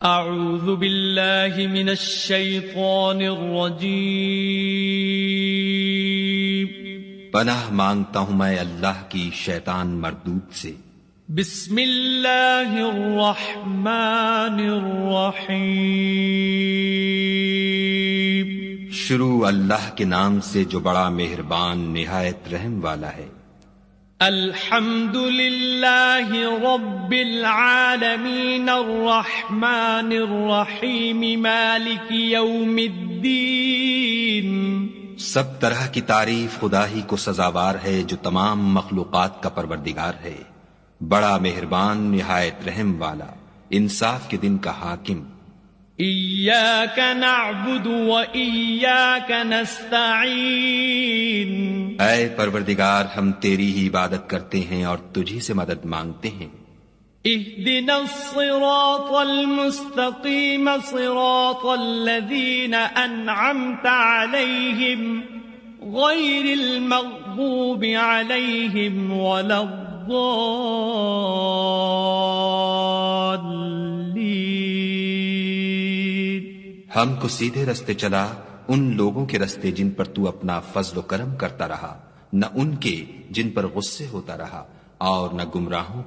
اعوذ باللہ من الشیطان الرجیم پناہ مانگتا ہوں میں اللہ کی شیطان مردود سے۔ بسم اللہ الرحمن الرحیم شروع اللہ کے نام سے جو بڑا مہربان نہایت رحم والا ہے۔ الحمد للہ رب العالمین الرحمن الرحیم مالک یوم الدین۔ سب طرح کی تعریف خدا ہی کو سزاوار ہے جو تمام مخلوقات کا پروردگار ہے، بڑا مہربان نہایت رحم والا، انصاف کے دن کا حاکم۔ ایاک نعبد و ایاک نستعین۔ اے پروردگار ہم تیری ہی عبادت کرتے ہیں اور تجھی سے مدد مانگتے ہیں۔ اہدنا الصراط المستقیم صراط الذین انعمت علیہم غیر المغضوب علیہم ولا الضالین۔ ہم کو سیدھے رستے چلا، ان لوگوں کے رستے جن پر تو اپنا فضل و کرم کرتا رہا، نہ ان کے جن پر غصے ہوتا رہا، اور نہ گمراہوں